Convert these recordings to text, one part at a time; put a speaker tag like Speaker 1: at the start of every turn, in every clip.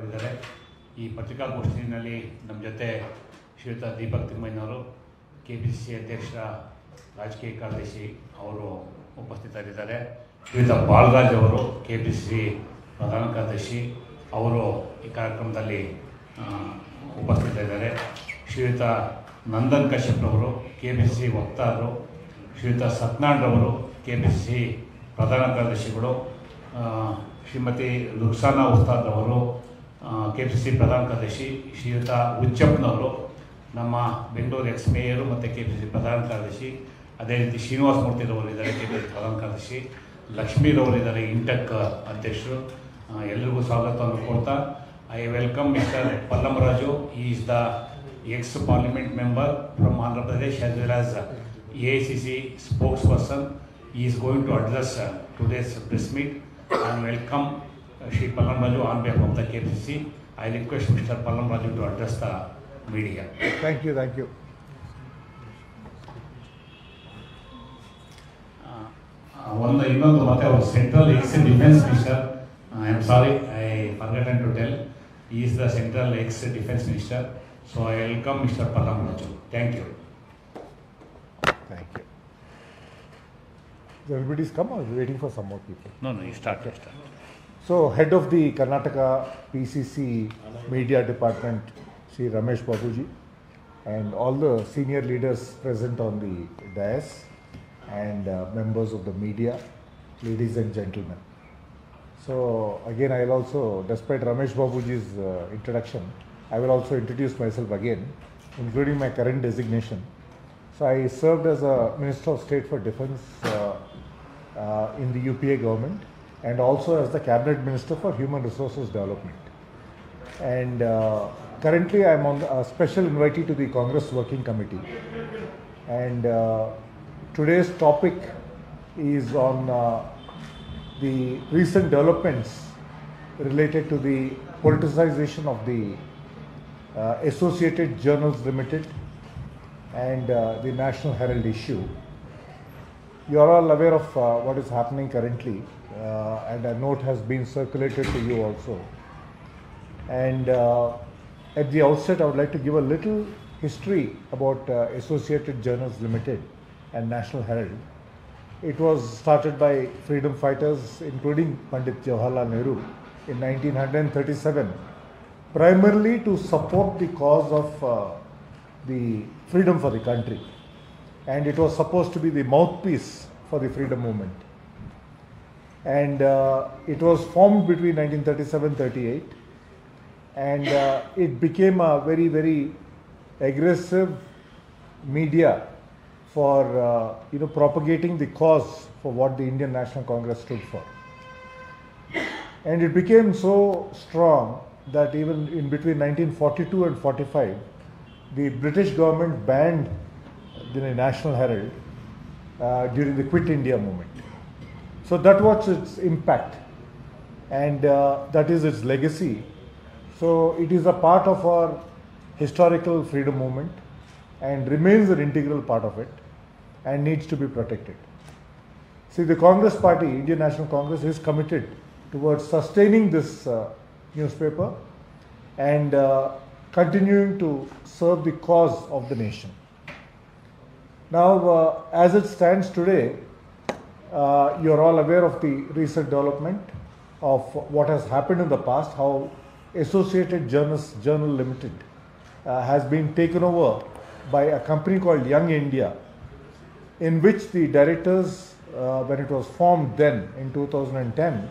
Speaker 1: ಇದ್ದಾರೆ. ಈ ಪತ್ರಿಕಾಗೋಷ್ಠಿಯಲ್ಲಿ ನಮ್ಮ ಜೊತೆ ಶ್ರೀಯುತ ದೀಪಕ್ ತಿಮ್ಮಯ್ಯನವರು, KPCC ಅಧ್ಯಕ್ಷರ ರಾಜಕೀಯ ಕಾರ್ಯದರ್ಶಿ ಅವರು ಉಪಸ್ಥಿತರಿದ್ದಾರೆ. ಶ್ರೀಯುತ ಬಾಲರಾಜ್ ಅವರು KPCC ಪ್ರಧಾನ ಕಾರ್ಯದರ್ಶಿ ಅವರು ಈ ಕಾರ್ಯಕ್ರಮದಲ್ಲಿ ಉಪಸ್ಥಿತರಿದ್ದಾರೆ. ಶ್ರೀಯುತ ನಂದನ್ ಕಶ್ಯಪ್ ಅವರು KPCC ವಕ್ತಾರರು, ಶ್ರೀಯುತ ಸತ್ಯನಾರಾಯಣ್ ಅವರು KPCC ಪ್ರಧಾನ ಕಾರ್ಯದರ್ಶಿಗಳು, ಶ್ರೀಮತಿ ರುಕ್ಸಾನಾ ಉಸ್ತಾದ್ ಅವರು KPCC ಪ್ರಧಾನ ಕಾರ್ಯದರ್ಶಿ, ಶ್ರೀಯುತ ಹುಚ್ಚಪ್ಪನವರು ನಮ್ಮ ಬೆಂಗಳೂರು ಎಕ್ಸ್ ಮೇಯರು ಮತ್ತು KPCC ಪ್ರಧಾನ ಕಾರ್ಯದರ್ಶಿ, ಅದೇ ರೀತಿ ಶ್ರೀನಿವಾಸ ಮೂರ್ತಿರವರು ಇದ್ದಾರೆ KPCC ಪ್ರಧಾನ ಕಾರ್ಯದರ್ಶಿ, ಲಕ್ಷ್ಮೀರವರಿದ್ದಾರೆ ಇಂಟೆಕ್ ಅಧ್ಯಕ್ಷರು. ಎಲ್ಲರಿಗೂ ಸ್ವಾಗತವನ್ನು ಕೊಡ್ತಾ I welcome mister Pallamraju. He is the ex-parliament member from Andhra Pradesh as well as AICC spokesperson. He is going to address today's press meet and welcome Shri Pallamraju on behalf of the KPCC. I request Mr. Pallamraju to address the media.
Speaker 2: Thank you.
Speaker 1: ಇನ್ನೊಂದು ಮತ್ತೆ ಅವರು central ex defence minister. I am sorry, I forgotten to tell. He is the central ex-defense minister. So I welcome Mr. Pallamraju. Thank you.
Speaker 2: Everybody's come or waiting for some more people?
Speaker 1: No, you start.
Speaker 2: So, head of the Karnataka PCC Media Department, Shri Ramesh Babuji, and all the senior leaders present on the dais, and members of the media, ladies and gentlemen. So, again, I will also, despite Ramesh Babuji's introduction, I will also introduce myself again, including my current designation. So, I served as a Minister of State for Defence in the UPA government, and also as the Cabinet Minister for Human Resources Development. And currently I am on a special invitee to the Congress Working Committee. And today's topic is on the recent developments related to the politicization of the Associated Journals Limited and the National Herald issue. You are all aware of what is happening currently, and a note has been circulated to you also. And at the outset, I would like to give a little history about Associated Journals Limited and National Herald. It was started by freedom fighters, including Pandit Jawaharlal Nehru, in 1937, primarily to support the cause of the freedom for the country. And it was supposed to be the mouthpiece for the freedom movement. And it was formed between 1937-38, and it became a very, very aggressive media for propagating the cause for what the Indian National Congress stood for. And it became so strong that even in between 1942 and 45, the British government banned the National Herald during the Quit India movement. So that was its impact, and that is its legacy. So it is a part of our historical freedom movement and remains an integral part of it and needs to be protected. See, the Congress Party, Indian National Congress, is committed towards sustaining this newspaper and continuing to serve the cause of the nation. Now, as it stands today, you are all aware of the recent development of what has happened in the past, how Associated Journal Limited has been taken over by a company called Young India, in which the directors, when it was formed then in 2010,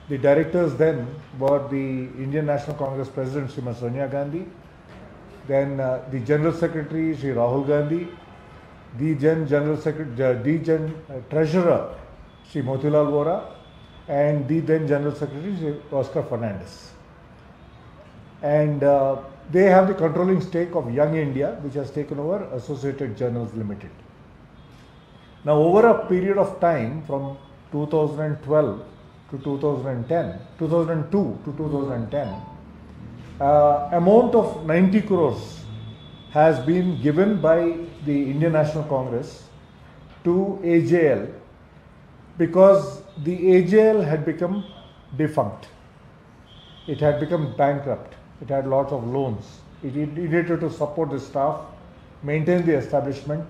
Speaker 2: the directors then were the Indian National Congress President Srimati Sonia Gandhi, then the General Secretary Shri Rahul Gandhi, the then Treasurer Shri Motilal Vora, and the then General Secretary Shri Oscar Fernandez. And they have the controlling stake of Young India, which has taken over Associated Journals Limited. Now, over a period of time from 2012 to 2002 to 2010, amount of 90 crores has been given by the Indian National Congress to AJL because the AJL had become defunct. it had become bankrupt. It had lots of loans. It needed to support the staff, maintain the establishment,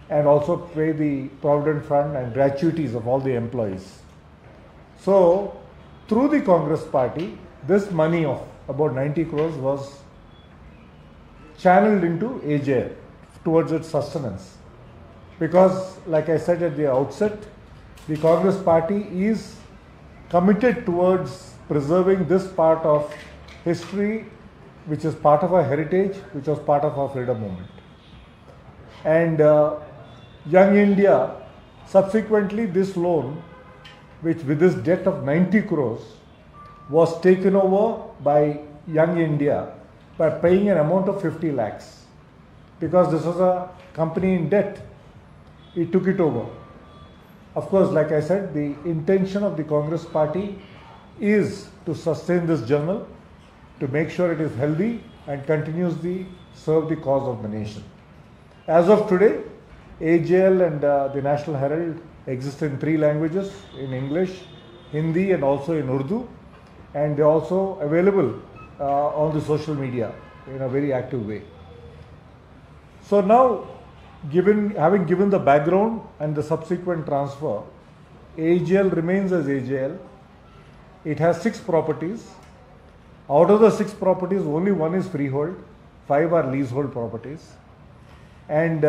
Speaker 2: and also pay the provident fund and gratuities of all the employees. So, through the Congress party, this money of about 90 crores was channeled into AJL towards its sustenance. Because, like I said at the outset, the Congress party is committed towards preserving this part of history, which is part of our heritage, which was part of our freedom movement. And Young India, subsequently this loan, which with this debt of 90 crores, was taken over by Young India by paying an amount of 50 lakhs. Because this was a company in debt, it took it over. Of course, like I said, the intention of the Congress party is to sustain this journal, to make sure it is healthy and continues to serve the cause of the nation. As of today, AJL and the National Herald exist in 3 languages, in English, Hindi and also in Urdu, and they are also available on the social media in a very active way. So now, having given the background and the subsequent transfer, AJL remains as AJL. It has 6 properties. Out of the 6 properties, only 1 is freehold, 5 are leasehold properties. And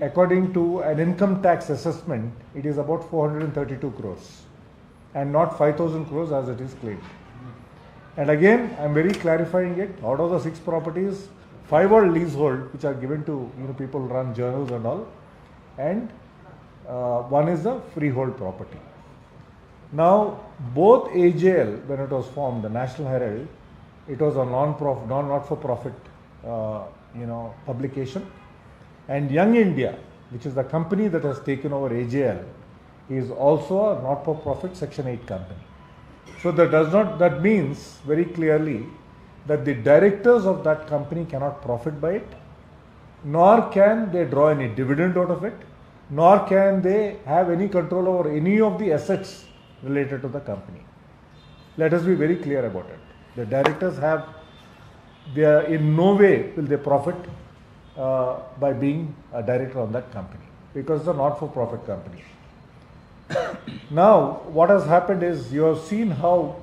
Speaker 2: according to an income tax assessment, it is about 432 crores and not 5,000 crores as it is claimed. And again, I am very clarifying it. Out of the 6 properties, 5 are leasehold, which are given to people who run journals and all, and 1 is the freehold property. Now, both AJL, when it was formed, the National Herald, it was a not-for-profit publication, and Young India, which is the company that has taken over AJL, is also a not-for-profit Section 8 company. So that means very clearly that the directors of that company cannot profit by it, nor can they draw any dividend out of it, nor can they have any control over any of the assets related to the company. Let us be very clear about it. The directors they are in no way will they profit by being a director on that company, because it's a not-for-profit company. Now, what has happened is, you have seen how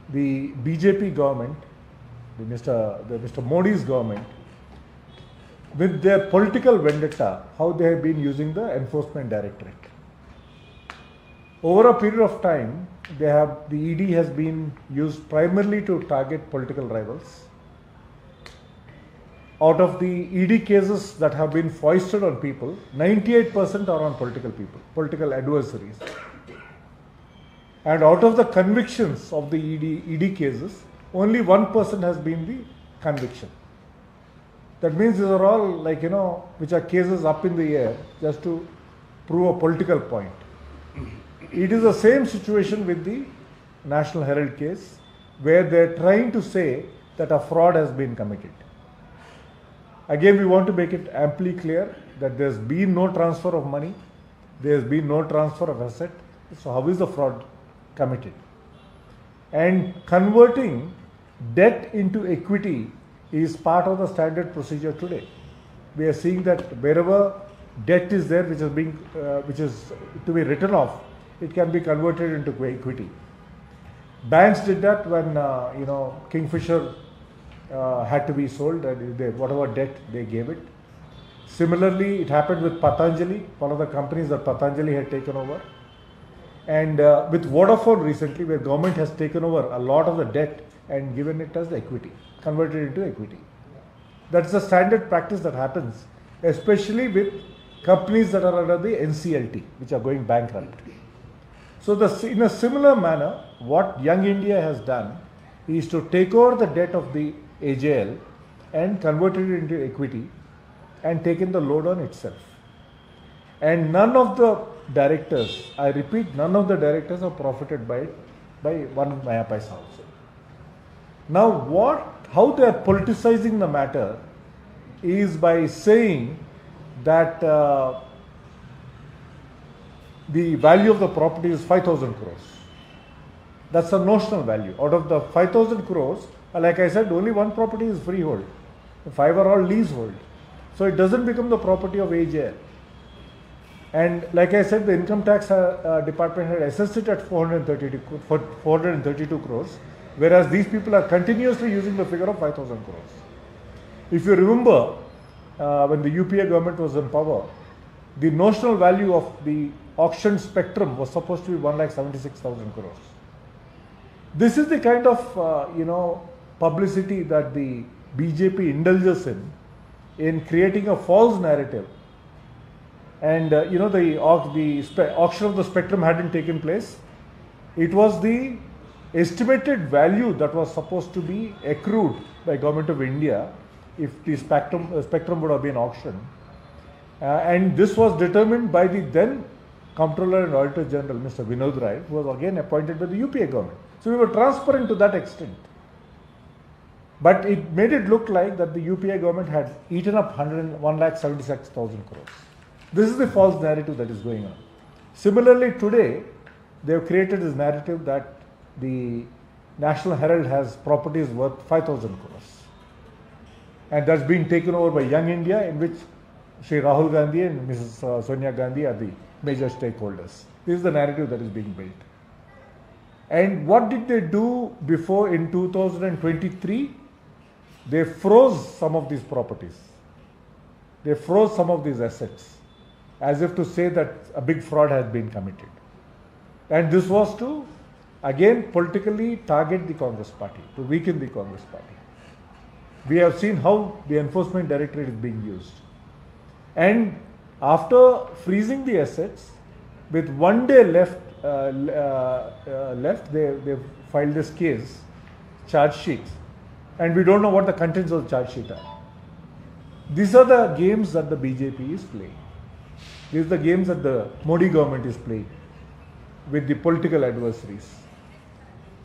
Speaker 2: the BJP government, Mr. Modi's government, with their political vendetta, how they have been using the enforcement directorate. Over a period of time, the ED has been used primarily to target political rivals. Out of the ED cases that have been foisted on people, 98% are on political people, political adversaries. And out of the convictions of the ED cases, only 1% has been the conviction. That means these are all which are cases up in the air just to prove a political point. It is the same situation with the National Herald case, where they are trying to say that a fraud has been committed. Again, we want to make it amply clear that there has been no transfer of money, there has been no transfer of asset. So how is the fraud committed? And converting debt into equity is part of the standard procedure today. We are seeing that wherever debt is there, which is to be written off, it can be converted into equity. Banks did that when Kingfisher had to be sold, and whatever debt they gave it. Similarly, it happened with Patanjali, one of the companies that Patanjali had taken over, and with Vodafone recently, where government has taken over a lot of the debt and given it as equity, converted it into equity. That's the standard practice that happens, especially with companies that are under the NCLT, which are going bankrupt. So in a similar manner, what Young India has done is to take over the debt of the AJL and convert it into equity and taken the load on itself. And none of the directors, I repeat, none of the directors have profited by it by one Maya Paisa also. Now how they are politicizing the matter is by saying that the value of the property is 5,000 crores. That's the notional value. Out of the 5,000 crores, like I said, only one property is freehold. The 5 are all leasehold. So it doesn't become the property of AJL. And like I said, the income tax department had assessed it at 432 crores, whereas these people are continuously using the figure of 5,000 crores. If you remember, when the UPA government was in power, the notional value of the auction spectrum was supposed to be 1,76,000 crores. This is the kind of publicity that the BJP indulges in creating a false narrative. And the auction of the spectrum hadn't taken place. It was the estimated value that was supposed to be accrued by Government of India if the spectrum would have been auctioned. And this was determined by the then Comptroller and Auditor General, Mr. Vinod Rai, who was again appointed by the UPA government. So we were transparent to that extent. But it made it look like that the UPA government had eaten up 1,76,000 crores. This is the false narrative that is going on. Similarly, today, they have created this narrative that the National Herald has properties worth 5,000 crores. And that's being taken over by Young India, in which Shri Rahul Gandhi and Mrs. Sonia Gandhi are the major stakeholders. This is the narrative that is being built. And what did they do before in 2023? They froze some of these properties. They froze some of these assets, as if to say that a big fraud has been committed. And this was to, again, politically target the Congress party, to weaken the Congress party. We have seen how the Enforcement Directorate is being used. And after freezing the assets, with 1 day left, they filed this case, charge sheet, and we don't know what the contents of the charge sheet are. These are the games that the BJP is playing. These are the games that the Modi government is playing with the political adversaries.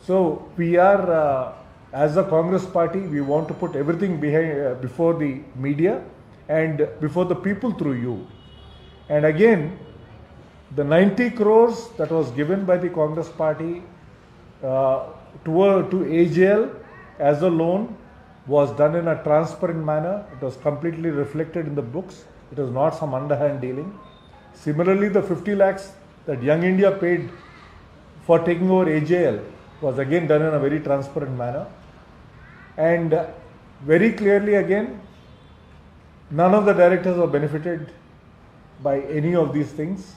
Speaker 2: So we are, as a Congress party, we want to put everything before the media and before the people through you. And again, the 90 crores that was given by the Congress party to AJL as a loan was done in a transparent manner. It was completely reflected in the books. It was not some underhand dealing. Similarly, the 50 lakhs that Young India paid for taking over AJL was again done in a very transparent manner. And very clearly again, none of the directors were benefited by any of these things.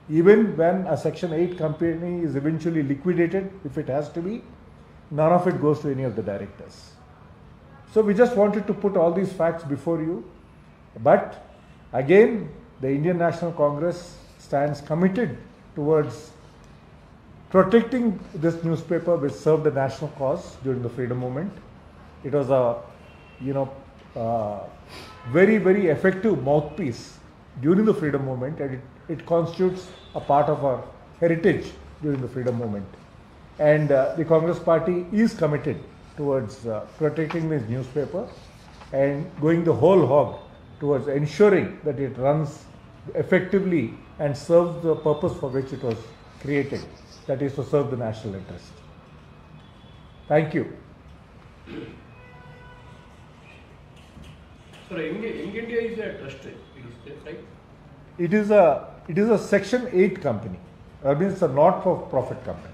Speaker 2: Even when a Section 8 company is eventually liquidated, if it has to be, none of it goes to any of the directors. So we just wanted to put all these facts before you. But again, the Indian National Congress stands committed towards protecting this newspaper which served the national cause during the freedom movement. It was a, very, very effective mouthpiece during the freedom movement, and it constitutes a part of our heritage during the freedom movement. And the Congress party is committed towards protecting this newspaper and going the whole hog towards ensuring that it runs effectively and serves the purpose for which it was created, that is to serve the national interest. Thank you.
Speaker 3: Sir, Young India is a trust, it is right?
Speaker 2: It is a Section 8 company. That means a not-for-profit company.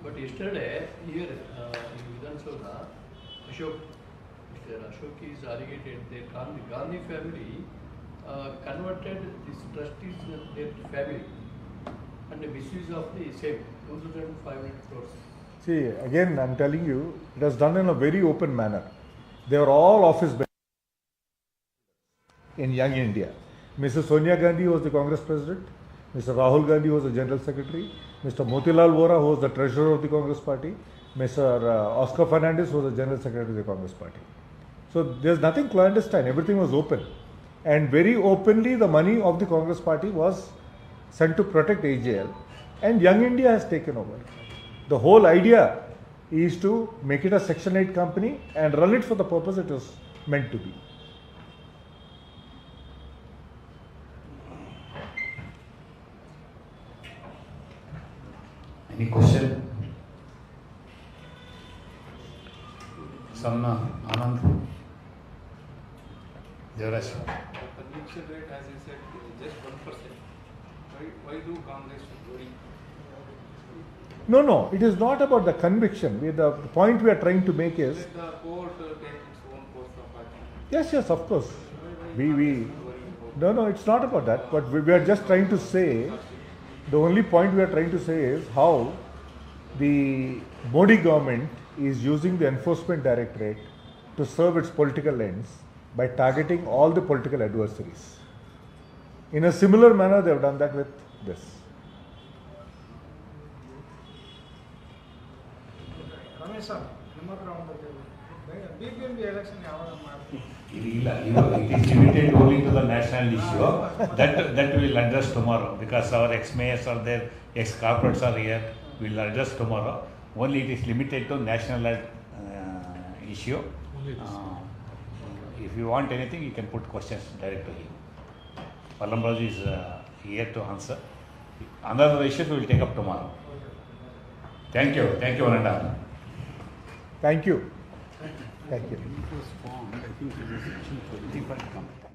Speaker 3: But yesterday, here in Vidhan Sabha, Mr. Ashok is alleged that Gandhi family converted this trustees their family and the misuse of the same 2,500 crores.
Speaker 2: See, again, I'm telling you, it was done in a very open manner. They were all office bearers in Young India. Mrs. Sonia Gandhi was the Congress president. Mr. Rahul Gandhi was the general secretary. Mr. Motilal Vora, who was the treasurer of the Congress party. Mr. Oscar Fernandez was the general secretary of the Congress party. So there's nothing clandestine. Everything was open. And very openly, the money of the Congress party was sent to protect AJL. And Young India has taken over. The whole idea is to make it a Section 8 company and run it for the purpose it was meant to be.
Speaker 1: Any question? Samna, Anand, Devaraj.
Speaker 4: Conviction rate, as you said, is just 1%. Why do Congress worry?
Speaker 2: No, it is not about the conviction. The point we are trying to make is,
Speaker 4: Let the court take its own course of action.
Speaker 2: yes, of course.
Speaker 4: Why
Speaker 2: We
Speaker 4: about
Speaker 2: no, it's not about that. But we are just trying to say, the only point we are trying to say is how the Modi government is using the enforcement directorate to serve its political ends by targeting all the political adversaries. In a similar manner, they have done that with this.
Speaker 5: Ramesh ನಿಮ್ಮ ಹತ್ರ ಒಂದು BJP election ಯಾವಾಗ ಮಾಡ್ತೀವಿ?
Speaker 1: It is limited only to the national issue. That we will address tomorrow because our ex-mayors are there, ex-corporates are here. We will address tomorrow. Only it is limited to national issue. If you want anything, you can put questions direct to him. Pallamraju is here to answer. Another issue we will take up tomorrow. Thank you, Ananda.
Speaker 2: Thank you. Thank you.
Speaker 6: It was formed, I think it was Section 25 company.